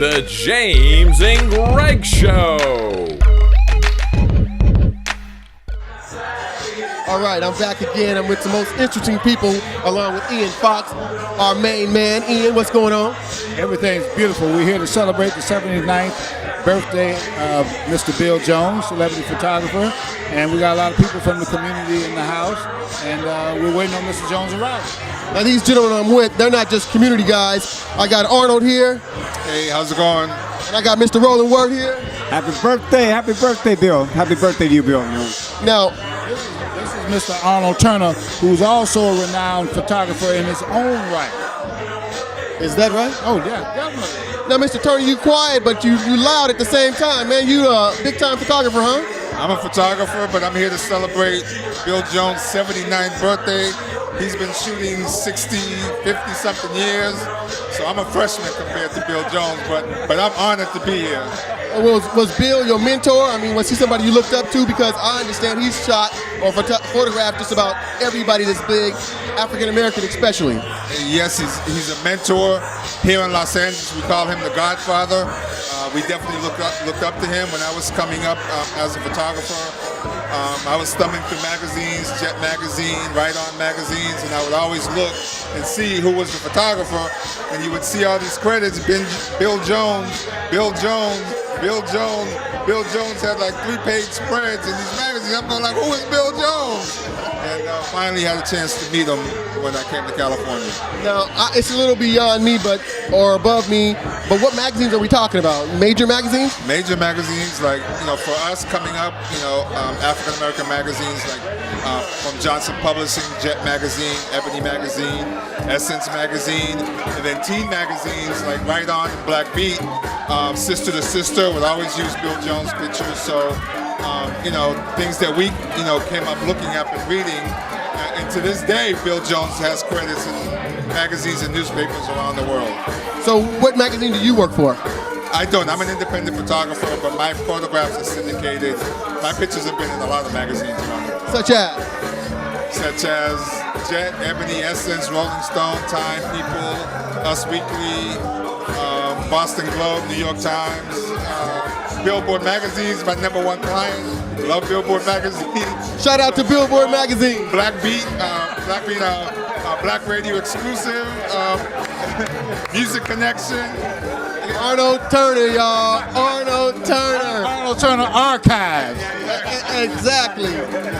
The James and Greg Show. All right, I'm back again. I'm with the most interesting people, along with Ian Foxx, our main man. Ian, what's going on? Everything's beautiful. We're here to celebrate the 79th birthday of Mr. Bill Jones, celebrity photographer. And we got a lot of people from the community in the house. And we're waiting on Mr. Jones' arrival. Now, these gentlemen I'm with, they're not just community guys. I got Arnold here. Hey, how's it going? And I got Mr. Roland here. Happy birthday, Bill. Happy birthday to you, Bill. Now, this is Mr. Arnold Turner, who's also a renowned photographer in his own right. Is that right? Oh, yeah, definitely. Now, Mr. Turner, you quiet, but you loud at the same time, man. You a big-time photographer, huh? I'm a photographer, but I'm here to celebrate Bill Jones' 79th birthday. He's been shooting 60, 50-something years, so I'm a freshman compared to Bill Jones, but I'm honored to be here. Was Bill your mentor? I mean, was he somebody you looked up to? Because I understand he's shot or photographed just about everybody that's big, African-American especially. Yes, he's a mentor. Here in Los Angeles, we call him the Godfather. We definitely looked up to him when I was coming up as a photographer. I was thumbing through magazines, Jet Magazine, Right On magazines, and I would always look and see who was the photographer, and you would see all these credits, Bill Jones, Bill Jones, Bill Jones. Bill Jones had like 3-page spreads in these magazines. I'm going like, who is Bill Jones? And finally had a chance to meet him when I came to California. Now, it's a little beyond me, or above me, but what magazines are we talking about? Major magazines? Major magazines, like, for us coming up, African American magazines like from Johnson Publishing, Jet Magazine, Ebony Magazine, Essence Magazine, and then teen magazines like Right On and Black Beat, Sister to Sister would always use Bill Jones pictures. So, things that we, came up looking up and reading. And to this day, Bill Jones has credits in magazines and newspapers around the world. So what magazine do you work for? I don't. I'm an independent photographer, but my photographs are syndicated. My pictures have been in a lot of magazines around the world. Such as? Such as Jet, Ebony, Essence, Rolling Stone, Time, People, Us Weekly, Boston Globe, New York Times, Billboard Magazines, my #1 client. Love Billboard Magazine. Shout out to Billboard Magazine. Black Beat, Black Radio Exclusive, Music Connection. Arnold Turner, y'all. Arnold Turner. Arnold Turner Archives. Exactly.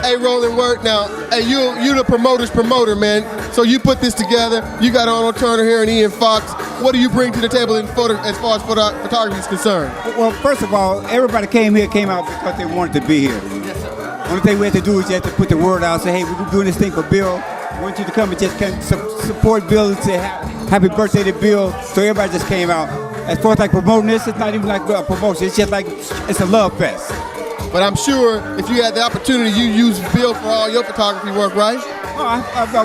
Hey, Roland Work. Now, hey, you the promoter's promoter, man. So you put this together. You got Arnold Turner here and Ian Foxx. What do you bring to the table as far as photography is concerned? Well, first of all, everybody came out because they wanted to be here. Yes, sir. Only thing we had to do is just to put the word out, say, hey, we're doing this thing for Bill. I want you to come and just support Bill and say happy birthday to Bill. So everybody just came out. As far as like promoting this, it's not even like a promotion. It's just like it's a love fest. But I'm sure if you had the opportunity, you use Bill for all your photography work, right?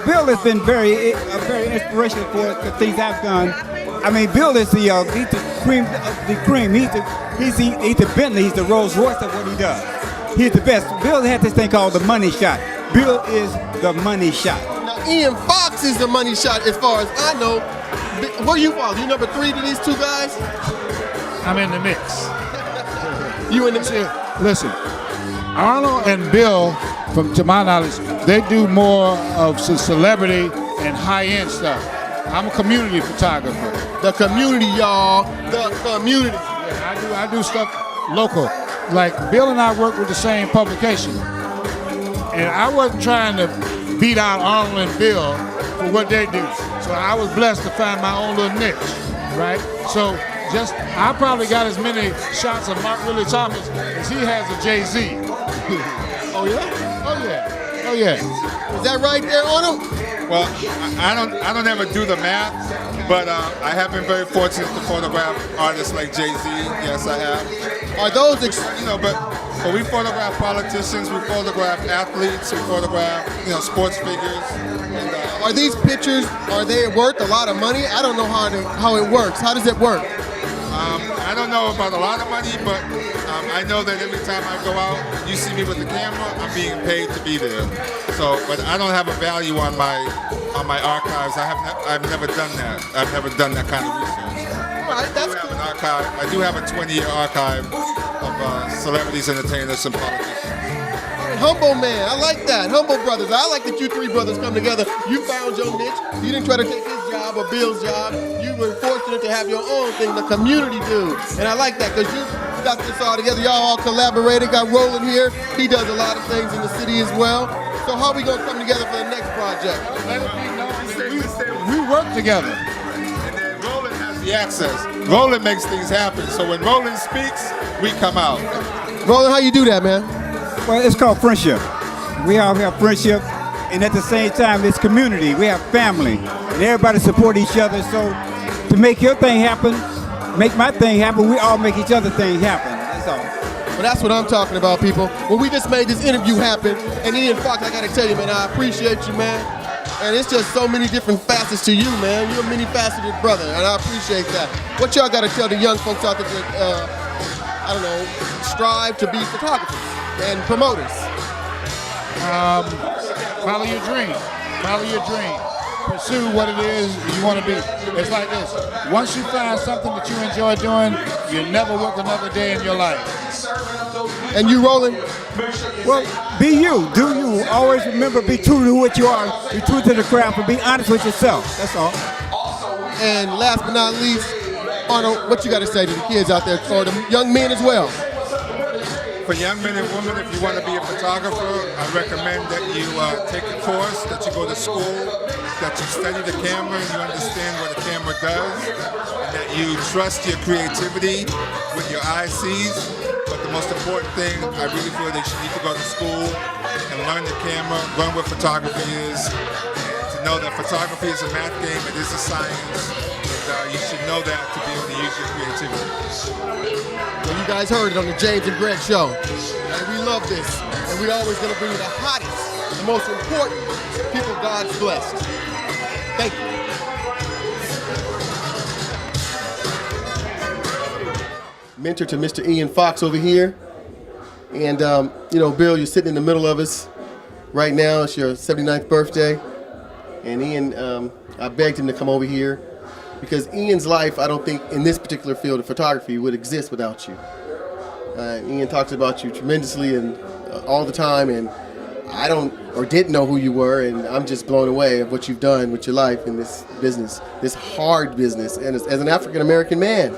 Bill has been very inspirational for the things I've done. I mean, Bill is he's the cream. He's the Bentley. He's the Rolls Royce of what he does. He's the best. Bill had this thing called the money shot. Bill is the money shot. Now, Ian Foxx is the money shot as far as I know. Where you fall? You number 3 to these two guys? I'm in the mix. You in the mix? Listen, Arnold and Bill, to my knowledge, they do more of celebrity and high-end stuff. I'm a community photographer. The community, y'all. The community. Yeah, I do stuff local. Like Bill and I work with the same publication, and I wasn't trying to beat out Arnold and Bill for what they do. So I was blessed to find my own little niche, right? So I probably got as many shots of Mark Willie Thomas as he has of Jay-Z. Oh yeah? Oh yeah. Oh yeah. Is that right there, Arnold? Well, I don't ever do the math, but I have been very fortunate to photograph artists like Jay-Z. Yes, I have. Are those but we photograph politicians, we photograph athletes, we photograph sports figures. And, are these pictures, are they worth a lot of money? I don't know how it works. How does it work? I don't know about a lot of money, but I know that every time I go out, you see me with the camera, I'm being paid to be there. So, but I don't have a value on my archives. I've never done that. I've never done that kind of research. right, I that's do have cool. an archive. I do have a 20-year archive of celebrities, entertainers, and politicians. Humble man, I like that. Humble brothers. I like that you three brothers come together. You found your niche. You didn't try to take his job or Bill's job. You were fortunate to have your own thing, the community do. And I like that because you got this all together. Y'all all collaborated. Got Roland here. He does a lot of things in the city as well. So how are we going to come together for the next project? We work together. And then Roland has the access. Roland makes things happen. So when Roland speaks, we come out. Roland, how you do that, man? Well, it's called friendship. We all have friendship, and at the same time, it's community. We have family, and everybody support each other. So to make your thing happen, make my thing happen, we all make each other things happen. That's all. Well, that's what I'm talking about, people. Well, we just made this interview happen, and Ian Foxx, I gotta tell you, man, I appreciate you, man. And it's just so many different facets to you, man. You're a many-faceted brother, and I appreciate that. What y'all gotta tell the young folks out there that, I don't know, strive to be photographers and promoters? Follow your dream. Follow your dream. Pursue what it is you want to be. It's like this. Once you find something that you enjoy doing, you never work another day in your life. And you, Roland? Well, be you. Do you. Always remember, be true to what you are. Be true to the craft, and be honest with yourself. That's all. And last but not least, Arnold, what you got to say to the kids out there, or the young men as well? For young men and women, if you want to be a photographer, I recommend that you take a course, that you go to school, that you study the camera and you understand what a camera does, and that you trust your creativity with your eyes sees. But the most important thing, I really feel that you need to go to school and learn the camera, learn what photography is, and to know that photography is a math game, it is a science, and you should know that to be able to use your creativity. Well, you guys heard it on the James and Greg Show. And we love this. And we're always going to bring you the hottest, the most important people God's blessed. Thank you. Mentor to Mr. Ian Foxx over here. And, you know, Bill, you're sitting in the middle of us right now. It's your 79th birthday. And Ian, I begged him to come over here, because Ian's life, I don't think, in this particular field of photography would exist without you. Ian talks about you tremendously and all the time, and I don't or didn't know who you were, and I'm just blown away of what you've done with your life in this business, this hard business, and as an African-American man.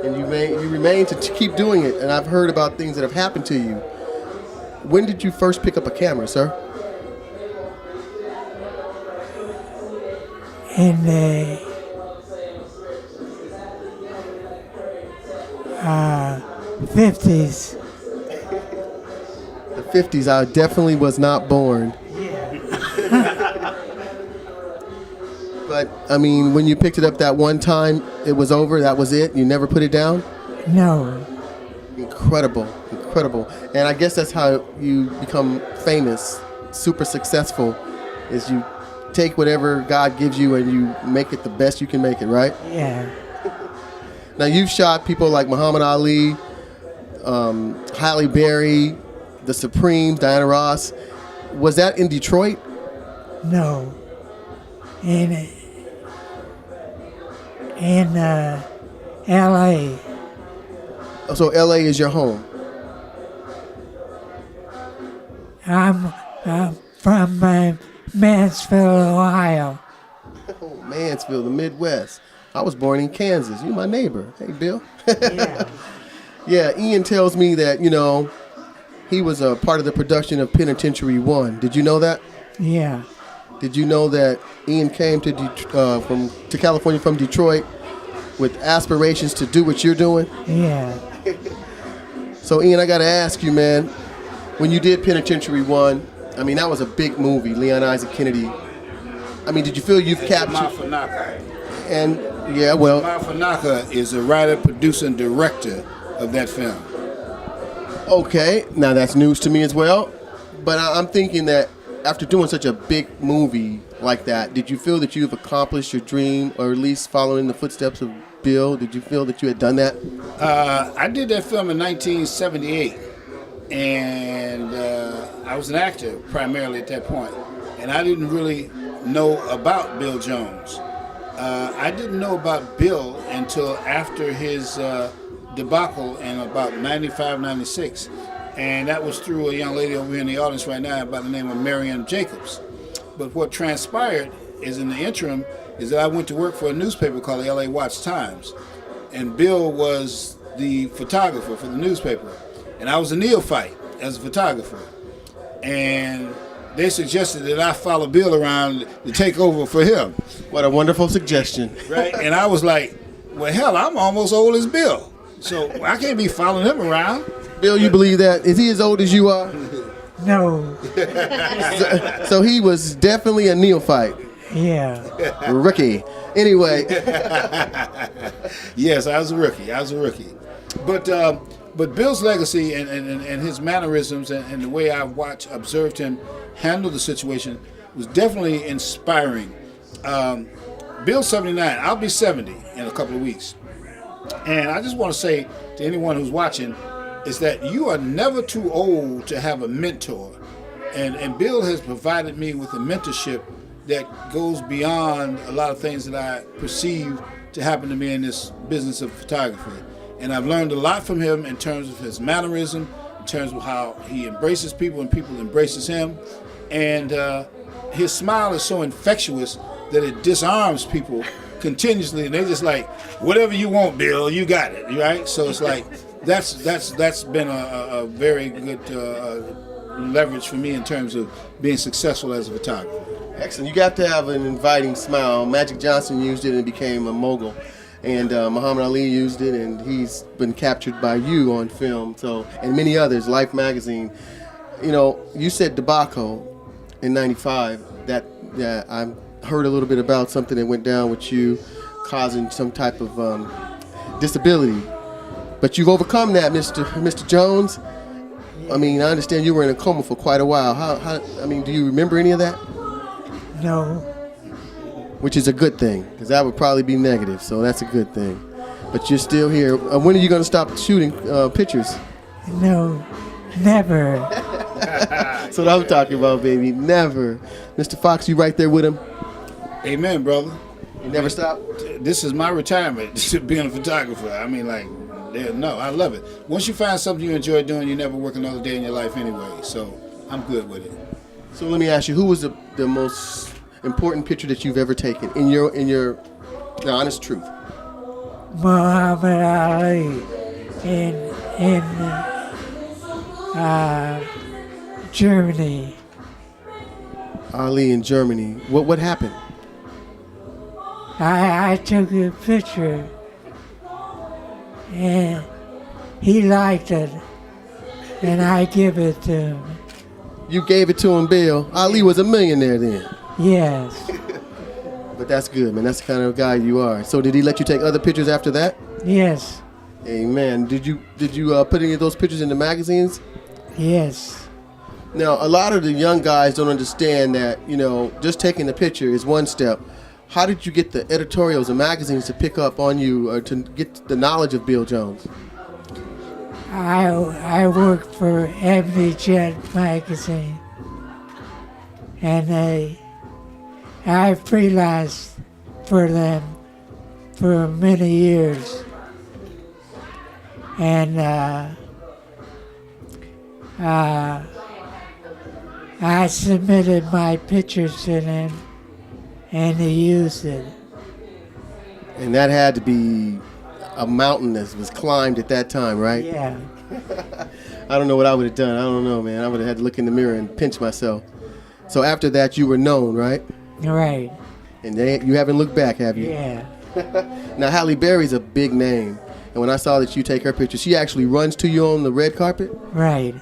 And you remain to keep doing it, and I've heard about things that have happened to you. When did you first pick up a camera, sir? In the 50s. The 50s, I definitely was not born. But, I mean, when you picked it up that one time, it was over, that was it? You never put it down? No. Incredible, incredible. And I guess that's how you become famous, super successful, is you take whatever God gives you and you make it the best you can make it, right? Yeah. Now, you've shot people like Muhammad Ali, Halle Berry, The Supremes, Diana Ross. Was that in Detroit? No. In L.A. So L.A. is your home? I'm from Mansfield, Ohio. Oh, Mansfield, the Midwest. I was born in Kansas. You're my neighbor. Hey, Bill. Yeah. Yeah, Ian tells me that, you know, he was a part of the production of Penitentiary 1. Did you know that? Yeah. Did you know that Ian came to California from Detroit with aspirations to do what you're doing? Yeah. So, Ian, I got to ask you, man, when you did Penitentiary 1, I mean, that was a big movie, Leon Isaac Kennedy. I mean, did you feel you've captured... Mafanaka. And, yeah, well... Mafanaka is a writer, producer, and director of that film. Okay, now that's news to me as well. But I'm thinking that after doing such a big movie like that, did you feel that you've accomplished your dream, or at least following the footsteps of Bill? Did you feel that you had done that? I did that film in 1978, and I was an actor primarily at that point, and I didn't really know about Bill Jones. I didn't know about Bill until after his debacle in about 95, 96. And that was through a young lady over here in the audience right now by the name of Marianne Jacobs. But what transpired is in the interim is that I went to work for a newspaper called the LA Watch Times. And Bill was the photographer for the newspaper. And I was a neophyte as a photographer. And they suggested that I follow Bill around to take over for him. What a wonderful suggestion. Right? And I was like, well, hell, I'm almost old as Bill. So I can't be following him around. Bill, you believe that? Is he as old as you are? No. So he was definitely a neophyte. Yeah. Rookie. Anyway. Yes, I was a rookie. But Bill's legacy and his mannerisms and the way I observed him handle the situation was definitely inspiring. Bill's 79. I'll be 70 in a couple of weeks. And I just want to say to anyone who's watching is that you are never too old to have a mentor. And Bill has provided me with a mentorship that goes beyond a lot of things that I perceive to happen to me in this business of photography. And I've learned a lot from him in terms of his mannerism, in terms of how he embraces people and people embraces him. And his smile is so infectious that it disarms people continuously, and they're just like, whatever you want, Bill, you got it, right? So it's like that's been a very good leverage for me in terms of being successful as a photographer. Excellent. You got to have an inviting smile. Magic Johnson used it and became a mogul. And Muhammad Ali used it, and he's been captured by you on film. So, and many others. Life magazine. You know, you said debacle in '95. That I heard a little bit about something that went down with you, causing some type of disability. But you've overcome that, Mr. Jones. I mean, I understand you were in a coma for quite a while. How? I mean, do you remember any of that? No. Which is a good thing, because that would probably be negative, so that's a good thing. But you're still here. When are you going to stop shooting pictures? No. Never. That's what I'm talking about, baby. Never. Mr. Foxx, you right there with him? Amen, brother. You never stop? This is my retirement, being a photographer. I mean, like, no, I love it. Once you find something you enjoy doing, you never work another day in your life anyway, so I'm good with it. So let me ask you, who was the most important picture that you've ever taken in your honest truth? Muhammad Ali in Germany. Ali in Germany. What happened? I took a picture and he liked it and I give it to him. You gave it to him, Bill. Ali was a millionaire then. Yes. But that's good, man. That's the kind of guy you are. So did he let you take other pictures after that? Yes. Amen. Did you put any of those pictures in the magazines? Yes. Now, a lot of the young guys don't understand that, you know, just taking the picture is one step. How did you get the editorials and magazines to pick up on you or to get the knowledge of Bill Jones? I worked for Ebony Jet magazine, and I freelanced for them for many years, and I submitted my pictures to them, and they used it. And that had to be a mountain that was climbed at that time, right? Yeah. I don't know what I would have done. I don't know, man. I would have had to look in the mirror and pinch myself. So after that, you were known, right? Right. And you haven't looked back, have you? Yeah. Now, Halle Berry's a big name. And when I saw that you take her picture, she actually runs to you on the red carpet? Right.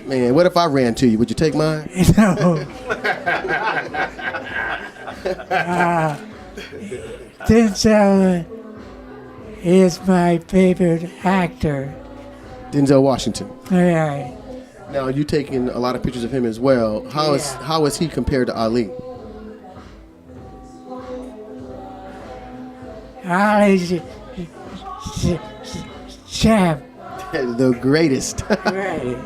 Man, what if I ran to you? Would you take mine? No. Denzel is my favorite actor. Denzel Washington. Right. Now, you're taking a lot of pictures of him as well. How is he compared to Ali? Ali's champ. The greatest. Right.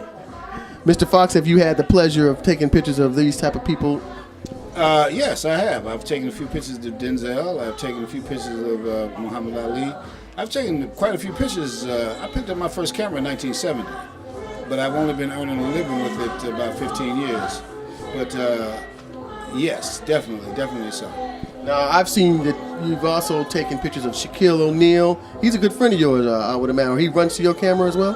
Mr. Foxx, have you had the pleasure of taking pictures of these type of people? Yes, I have. I've taken a few pictures of Denzel. I've taken a few pictures of Muhammad Ali. I've taken quite a few pictures. I picked up my first camera in 1970, but I've only been earning a living with it about 15 years. But yes, definitely so. Now, I've seen that you've also taken pictures of Shaquille O'Neal. He's a good friend of yours, I would imagine. He runs to your camera as well?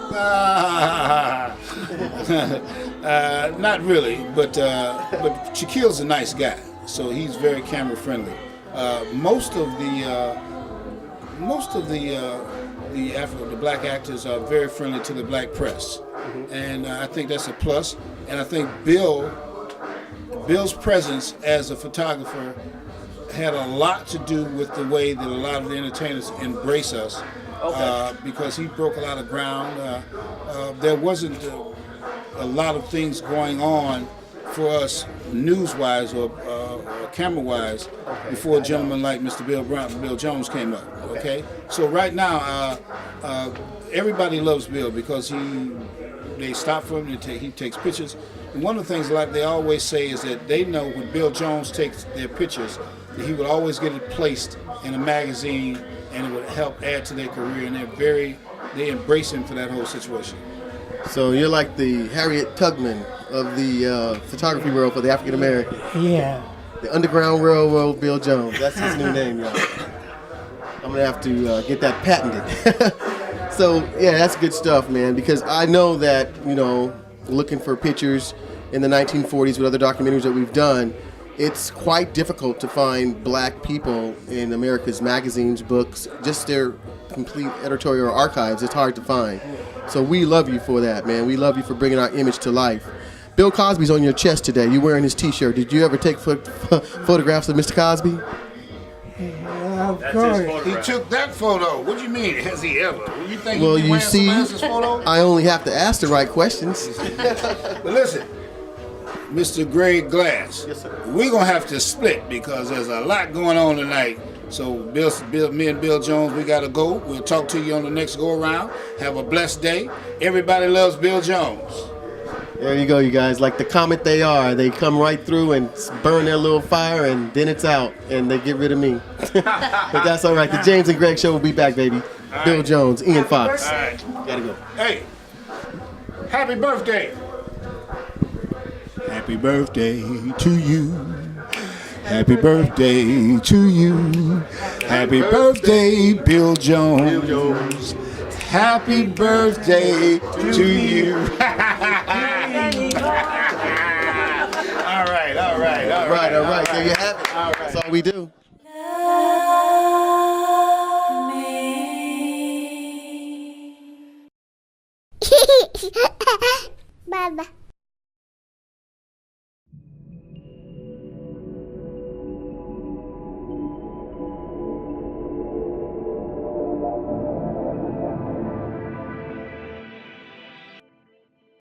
Not really, but Shaquille's a nice guy, so he's very camera friendly. Most of the black actors are very friendly to the black press, and I think that's a plus. And I think Bill's presence as a photographer had a lot to do with the way that a lot of the entertainers embrace us, because he broke a lot of ground. There wasn't a lot of things going on for us news-wise or camera-wise before a gentleman like Mr. Bill Jones came up. Okay, so right now everybody loves Bill because they stop for him. He takes pictures. And one of the things like they always say is that they know when Bill Jones takes their pictures, that he would always get it placed in a magazine, and it would help add to their career. And they embrace him for that whole situation. So you're like the Harriet Tubman of the photography world for the African American. Yeah. The Underground Railroad Bill Jones. That's his new name, y'all. I'm going to have to get that patented. So, yeah, that's good stuff, man, because I know that, looking for pictures in the 1940s with other documentaries that we've done, it's quite difficult to find black people in America's magazines, books, just their complete editorial archives. It's hard to find. So we love you for that, man. We love you for bringing our image to life. Bill Cosby's on your chest today. You're wearing his T-shirt. Did you ever take photographs of Mr. Cosby? Of course. He took that photo. What do you mean? Has he ever? You think Well, he you wearing see, somebody else's photo? I only have to ask the right questions. But listen, Mr. Greg Glass, Yes, sir. we're gonna have to split because there's a lot going on tonight. So me and Bill Jones, we gotta go. We'll talk to you on the next go around. Have a blessed day. Everybody loves Bill Jones. There you go, you guys. Like the comet they are. They come right through and burn their little fire, and then it's out, and they get rid of me. But that's all right. The James and Greg Show will be back, baby. Bill Jones, Ian Foxx. All right. Gotta go. Hey, happy birthday. Happy birthday to you. Happy birthday to you. Happy birthday, Bill Jones. Happy birthday to you. All right. There you have it. All right. That's all we do. Baba.